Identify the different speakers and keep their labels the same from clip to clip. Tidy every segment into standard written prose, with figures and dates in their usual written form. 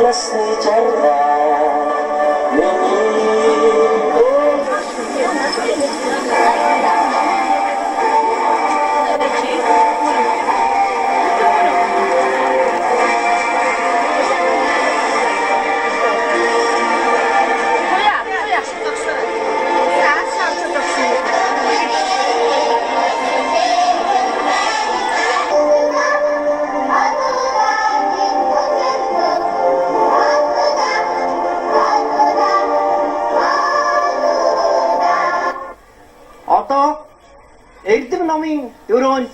Speaker 1: насны жаргал миний
Speaker 2: Эрдэм номын дөрөөлж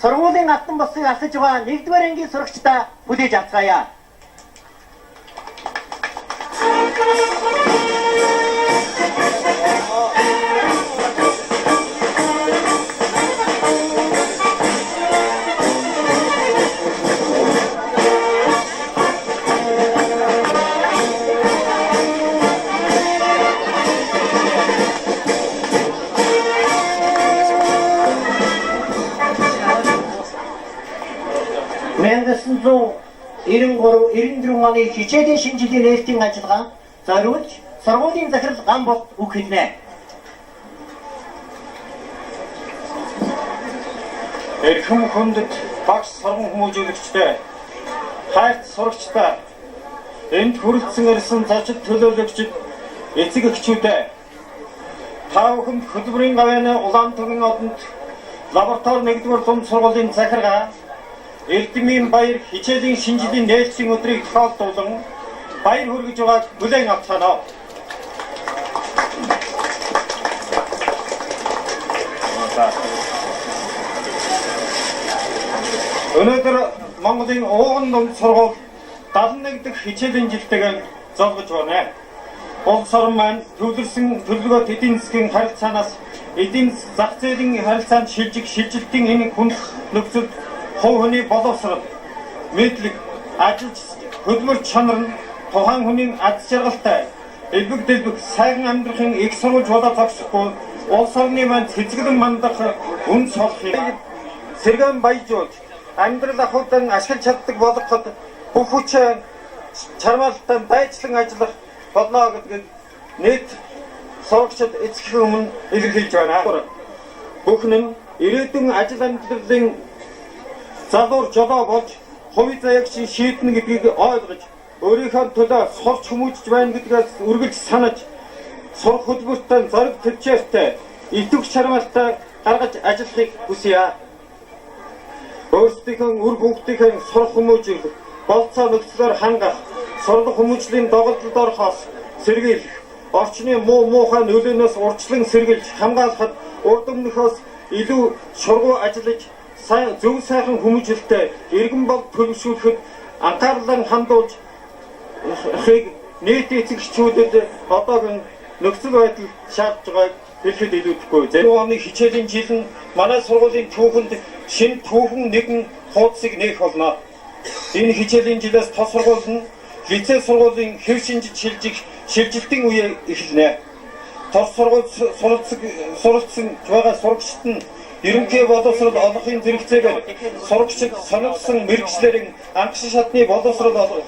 Speaker 2: сургуулийн алтан босыг асаж байгаа 1-р ангийн сурагчдаа хүлээж авцгаая. Мянгаснзуу 93-94 оны хичээлийн шинэ жилийн нээлтийн ажиллагаа зориулж сургуулийн захирал ган болт үг хэлнэ.
Speaker 3: Эрхэм хүндэт багш сургууль хүмүүжүүлэгчтэй хайрт сурагчдаа энд хүрэлцэн ирсэн зочид төлөөлөгчд эцэг эхчүүдээ та бүхэнд хөдөлмөрийн гавьяаны Улаантүмэн одонд лаборатори 1-р дунд сургуулийн захиргаа Эрдэмийн баяр хичээлийн шинэ жилийн нээлтийн өдрийг тохиолдуулан баяр хүргэж байгааг хүлээн авч байна. Өнөөдөр Монголын ууган дунд сургууль 71 дахь хичээлийн жилтэйг золгож байна. Улс орн маань төвлөрсөн төлөвлөгөөт эдийн засгийн харилцаанаас эдийн зах зээлийн харилцаанд шилжилтийн энэ хүнд нөхцөлд хувь хүний боловсрол, мэдлэг, ажил хөдөлмөр чанар нь тухайн хүний аз жаргалтай, элбэг дэлбэг сайхан амьдрахын их сурвалж болоод зогсохгүй улс орны маань цэцгэлэн мандах үн солихыг сэргэн баяжуулж амьдрал ахуйдан ашиглаж чаддаг болгоход бүх хүч чармаалтан дайчлан ажиллах болно гэдгийг нийт сурагчид эцгийн өмнө илэрхийлж байна. Бүхэн нь ирээдүйн ажил амьдралын залуур жолоо болж хувь заяагчийн шийднэ гэдгийг ойлгож өөрийнхөө төлөө сурч хүмүүжж байна гэдгээс үргэлж санаж сурах хөдөлмөртөө зориг төвчээртэй идэвх чармаалтай гаргаж ажиллахыг хүсье. Өөрсдийнхөө үр хүүхдийнхээ сурах хүмүүжүүлэх, болцоо нөхцлөөр хангах, сургах хүмүүжлийн доголдолд орохоос сэргийлэх, орчны муухай нөлөөнөөс урьдчилан сэргийлж хамгаалахад урд өмнөхөөс илүү шургуу ажиллаж зөв сайхан хүмүүжлэлтэй иргэн бол төлөвшүүлэхэд анхаарлан хандуулж нийт эцэг эхчүүдэд одоогийн нөхцөл байдал шаардж байгааг хэлэхэд илүүдэхгүй. Зарим оны хичээлийн жил нь манай сургуулийн түүхэнд шинэ түүхэн нэгэн хуудсыг нээх болно. Энэ хичээлийн жилээс тос сургууль нь лицей сургуулийн хэв шинжид шилжилтийн үе эхэлнэ. Тос сургууль суралцсан байгаа сурагчид нь ерөнхий боловсрол олохын зэрэгцээгээр сурагчид сонирхсан мэргэжлэрийн анхшин шатны боловсрол олох,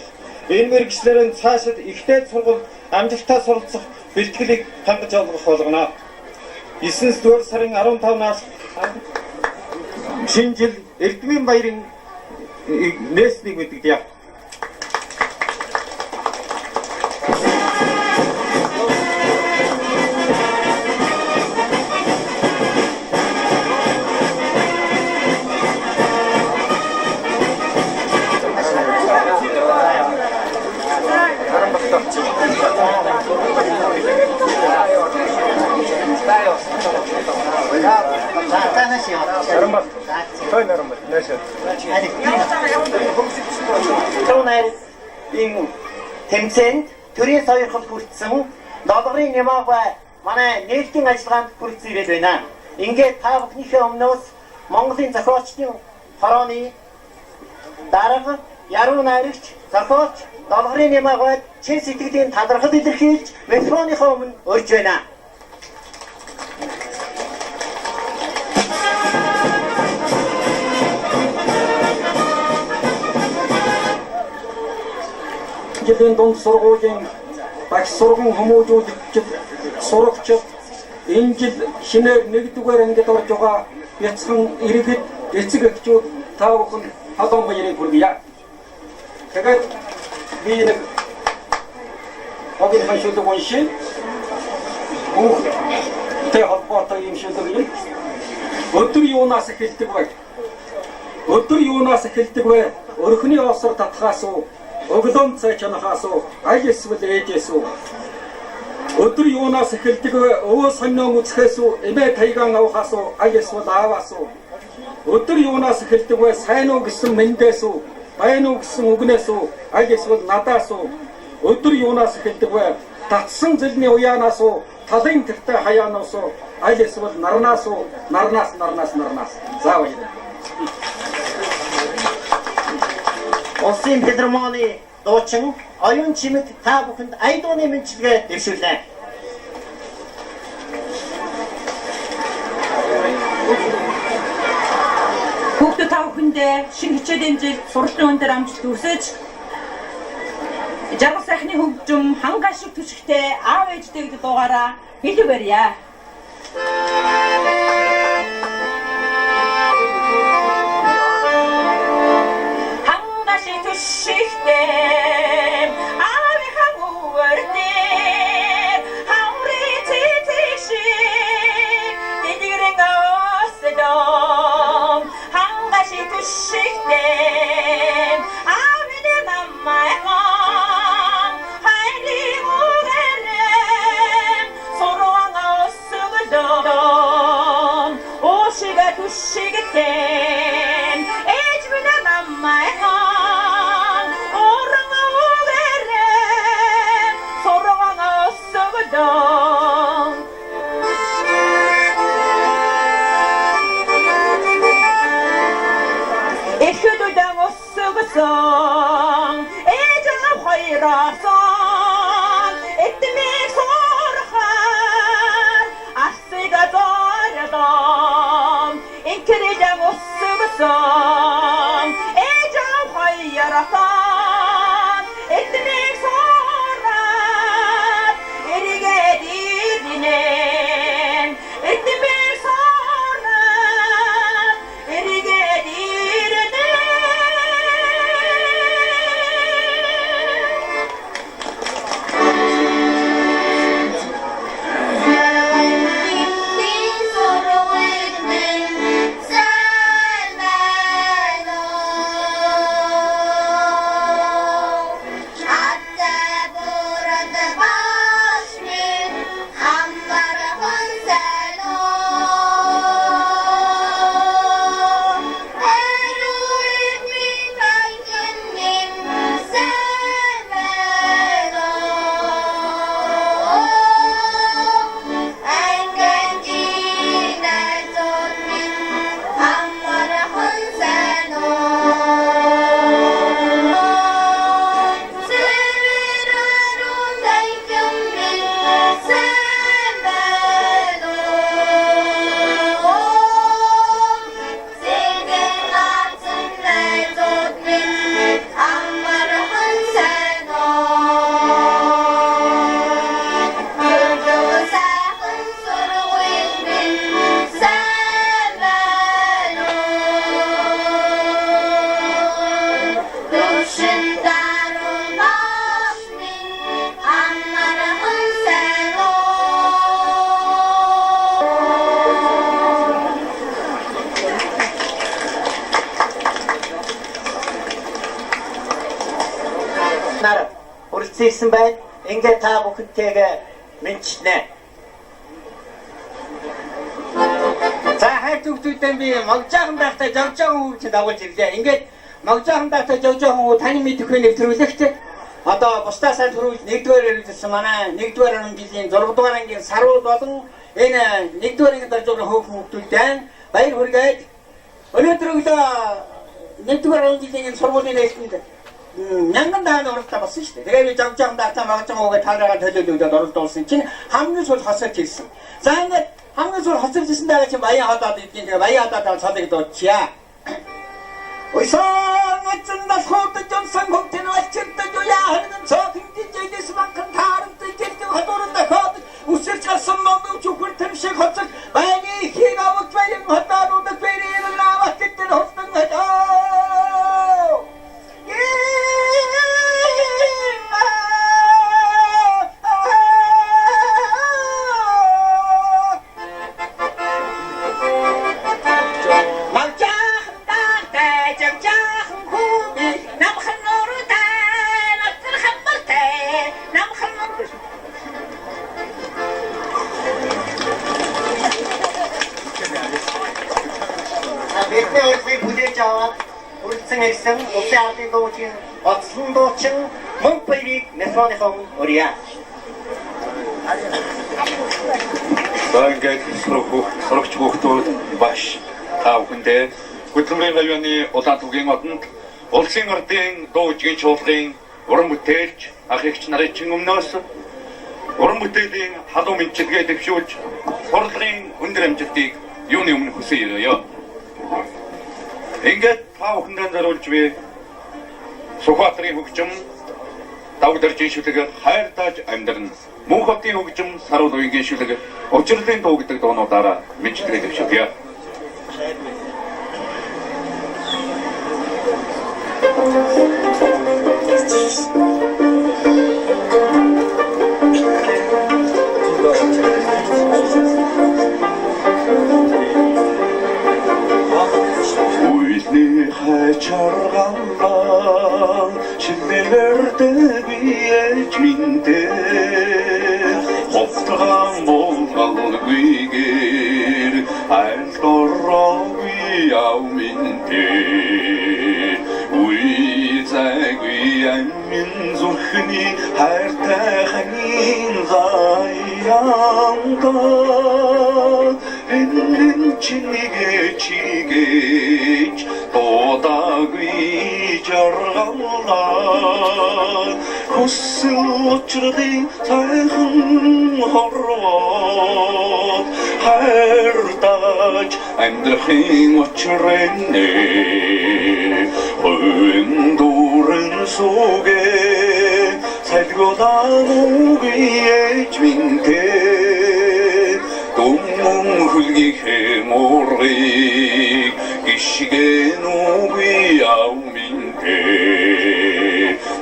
Speaker 3: энэ мэргэжлэрийн цаашид ихтэй сургууль амжилттай суралцах бэлтгэлийг хангаж олгох болгоно. 9-р сарын 15-наас шинэ жил Эрдэмийн баярын нээснийг мэдэгдэе.
Speaker 2: Энэ тэмцээнд төрийн сойрхол хүртсэн долларын нэмаагүй манай нээлтийн ажиллагаанд хүрсэн ирээд байна. Ингээд та бүхнийхээ өмнөөс Монголын зохиолчдын хорооны дарга яруу найрагч зохиолч долларын нэмаагүй чин сэтгэлийн талархал илэрхийлж микрофоныхоо өмнө өрж байна.
Speaker 4: жилийн дунд сургуулийн багш сургууль хүмүүжүүлэгчид сурагчид энэ жил шинээр 1-р ангид орж байгаа бяцхан иргэд эцэг эхчүүд та бүхэн халуун баярыг хүргье. Тэгээд би нэг хогийн хашуулга уншин хүүхдтэй холбоотой юм шилдэг юм. Өдөр юунаас эхэлдэг вэ? Өдөр юунаас эхэлдэг вэ? Өрхний осор татхаас уу? Өглөөм цай чанахаас уу? Аль эсвэл ээжээс үү? Өдөр юунаас эхэлдэг вэ? Өвөө соннион үзэхээс үү? Эмээ тайгаан авахаас уу? Аль эсвэл ааваас уу? Өдөр юунаас эхэлдэг вэ? Сайн уу гэсэн мэндээс үү? Байна уу гэсэн үгнээс үү? Аль эсвэл надаас уу? Өдөр юунаас эхэлдэг вэ? Татсан зэлний уяанаас уу? Талын тэртээ хаяанаас уу? Аль эсвэл нарнаас уу? Нарнаас. За баярлалаа.
Speaker 2: Улсын филармоны дуучин оюун чимэг та бүхэнд айдууны мэндчилгээ дэвшүүлнэ.
Speaker 5: Хүүхдүүд та бүхэндээ шинэ хичээлийн хэмжээнд сургалтын өндөр амжилт хүсэж жаргал сайхны хөгжим хангаа шиг түшигтэй аав ээжтэй гэдэг дуугаараа хэлэг барья. Хангаа шиг түшигтэй аавынхаа үвэртэй хаври цэцэг дэдгэрэн осдом хангаа шиг түшигтэй аавын намайгаа Shigeten, age with a my hand, or over so wrong, so done. If you do that was so song, age of Hoira song, it makes all hard. I say that Inkerida musugusan, ejam hayaratan, it makes all right. Irrigated, it makes all right. Irrigated.
Speaker 2: Үргэлжлүүлсэн байна. Ингээд та бүхэнтэйгээ мэдчилнэ. За хайр зүгтүүдэн би магжаахан байхдаа жавжаахан хөвч дагуулж ирлээ. Ингээд магжаахан байхдаа жавжаахан хөө таны мэдхгүй нэвтрүүлэгт одоо бусдаасаа төрүүлж 1-р ирсэн манай 1-р жилийн 6-р ангийн сарууд болон энэ 1-р ангид орж байгаа хүүхдүүдтэй баяр хүргээд өнөөдөр өглөө 1-р жилийн сургуулийн нээлтэнд мянган дааны уралдаа болсон шүү дээ. Тэгээ би жавжаахан байхдаа магжаахан хөөгээ таараа төлөөлөлөд оролдуулсан чинь хамгийн сул хосож ирсэн. За ингээд хамгийн сул хосож ирсэн даа чи баян хадаад идэв. Тэгээ баян хадаад цалыг дуучаа. Ой сон эцэн нас хоот жонсон хөгтөн алчирт юя ханан цо
Speaker 4: үсэлж гарсан номын чүхэр тэмшиг хоцог байны хийг авах баян хатааруудад бэрээр лават гэдэг хостон хатаа.
Speaker 2: Бидний урьдчилан хүлээж аваад үргэлжлэн ирсэн улсын ардын дуучин Оцлон дуучин Мөнх баярыг Мясоныхон өрье.
Speaker 6: Ингээд сурагч хүүхдүүд баш та бүхэндээ Хөдөлмөрийн районы Улаантүгийн одонд улсын ардын дуужгийн чуулгын уран бүтээлч ах эгч нарын чин өмнөөс уран бүтээлийн халуун мэдчилгээ дэвшүүлж хурлын өндөр амжилтыг юуны өмнө хүсье. Ингээд та бүхэндээ зориулж би Сүхбаатарын хөгжим Давдаржийн шүлэг хайртаж амьдран Мөнх хотын хөгжим Саруул уянгийн шүлэг Учирлын дуу гэдэг дуунуудаараа мэдчилгээ дэвшүүлье. Чаргалан шилнэрдэ биэж минтэ хоттган болгалгүйгэр айлтороогүй яв минтэ уйзаггүй амин зүрхний хайртай ханин заяамда энэн чинигэ чигэж Одагви жаргалаа хүсэл учрын сайхан хорвоод хайртаж амьдрахын учрэнэ өн дурын сүгэ салгуулаагүй ээж минтэ Думмун хөлгийнхээ муурыг гიშгэнүүгүй яуминтэ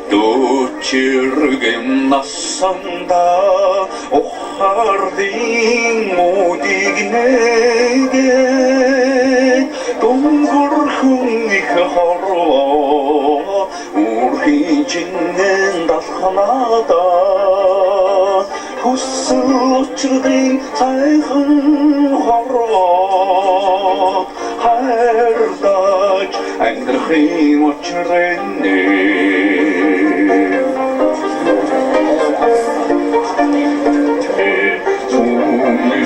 Speaker 6: Дочиргэм нассанда ухардын модиг нэгэ Дунгур хүн их хороо Урхийн чиннэн далханада хүсэл учрын сайхан хороо хайртаж амьдрахын учрэнэ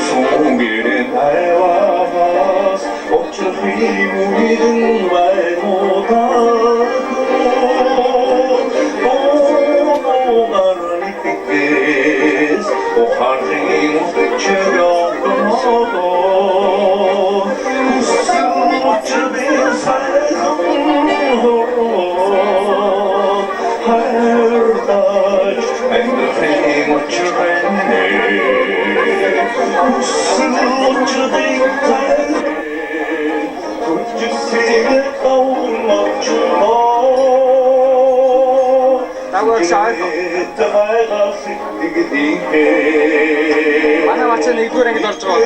Speaker 6: Сүнгэрэн хайваас учрын үгэн байнуудаа Ухархийн чөлөөмото хүсэлчдийн сайхан хороо хайртаж амьдрахын учрэнэ хүсэлчдийн сайхан хүчсэгэ таумачноо
Speaker 7: Дагвар шаад. Манай мачаа нэгдүгээр ангид орж
Speaker 6: байгаа.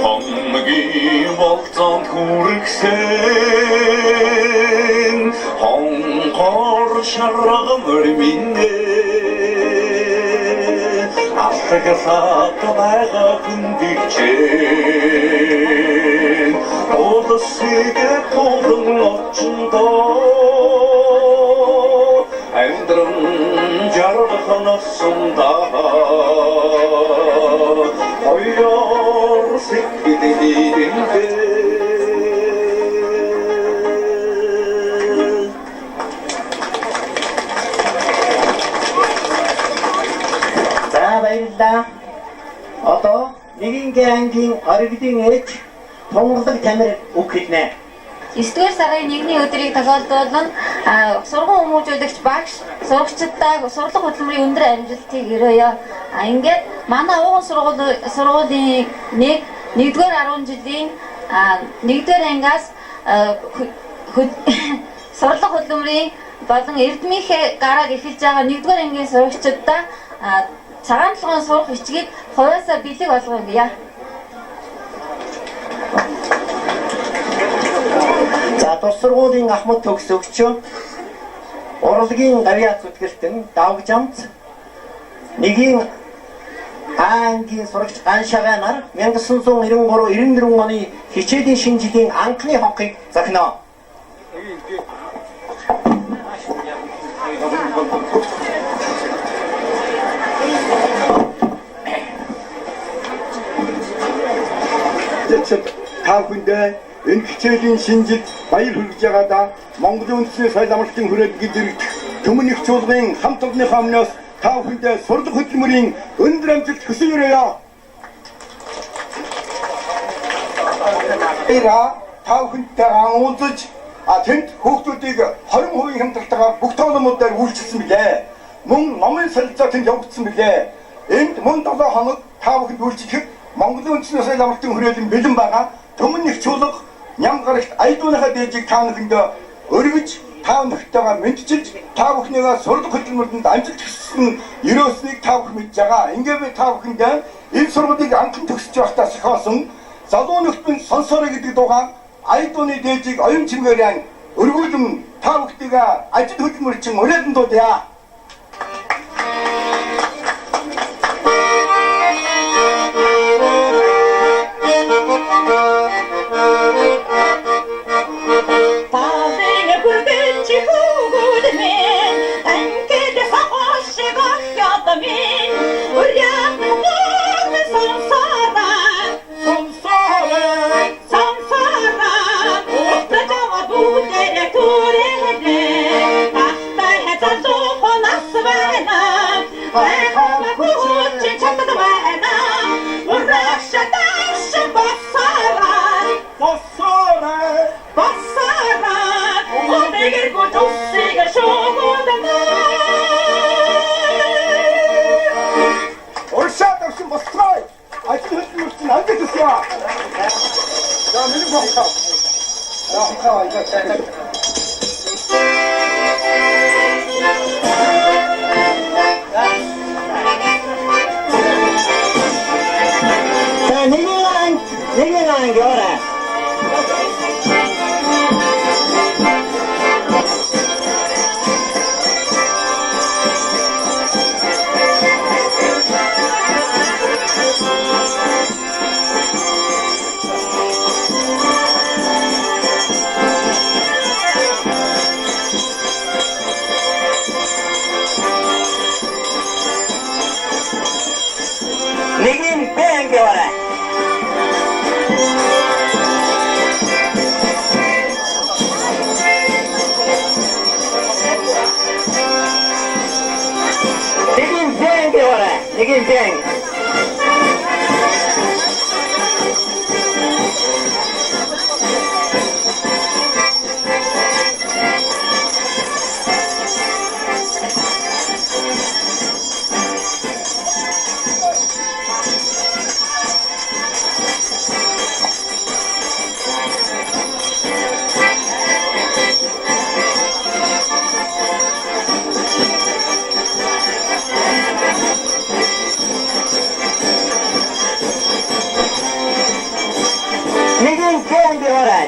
Speaker 6: Хонгийн болцоонд хүрэгсэн хонгор шаргамөр минь Асгасаад байгаа хүндэгчээ Одосигэ полон очиндоо Амьдран жаргаханасында Ойор сиккидидидинде
Speaker 2: баярлалаа. Одоо нэгэн ангийн оригдын ээж тунгалаг тамир үг хэлнэ.
Speaker 8: 9-р сарын 1-ний өдрийг тохиолдуулан сургууль хүмүүжүүлэгч багш сурагчдаа сурлах хөдөлмөрийн өндөр амжилтыг өрөөё. Ингээд манай ууган сургуулийн 1-р 10 жилийн 1-р ангиас сурлах хөдөлмөрийн болон эрдмийнхээ гарааг эхэлж байгаа 1-р ангийн сурагчдаа цагаан толгойн сурах бичгийг хувьяасаа бэлэг болгоё.
Speaker 2: За тус сургуулийн ахмад төгсөгч урлагийн гавьяа зүтгэлтэн давгжамц 1-ийн ангийн сурагч Ганшагаа нар 1993-94 оны хичээлийн шинэ жилийн анхны хонхыг зохино.
Speaker 9: Та бүхэндээ энэ хичээлийн шинэ жилд баяр хүргэж байгаадаа Монголын үндэсний соёл амралтын хүрээлэнд дэрэгдэх Төмөн их чуулгын хамт олонныхоо өмнөөс та бүхэндээ сурлах хөдөлмөрийн өндөр амжилт хүсье өрөөё. Та бүхэнтэй уулзаж тэнд хүүхдүүдийг 20% хямдралтайгаар бүх тоглоомуудаар үйлчилсэн билээ. Мөн номын солилцоо тэнд явагдсан билээ. Энд мөн 7 хоног та бүхэнд үйлчлэхэд Монголын үндэсний соёл амралтын хүрээлэнд бэлэн байгаа Төмөн их чуулга ням гарагт айдууныхаа дээжийг та бүхэндээ өргөж та бүхэндээ мэдчилж та бүхнийгээ сурлах хөдөлмөрөнд амжилт хүссэн ерөөснийг та бүхэн мэдж байгаа. Ингээ би та бүхэндээ энэ сургуулийг анхан төгсөж байхдаа сохиосон залуу нөхдөнд сонсоорой гэдэг дуугаар айдууны дээжийг оюун чимээрээ өргүүлэн та бүхнийгээ ажил хөдөлмөрчин урьдан дуудъя.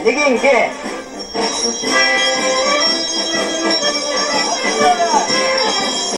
Speaker 2: Нэгэн гээ.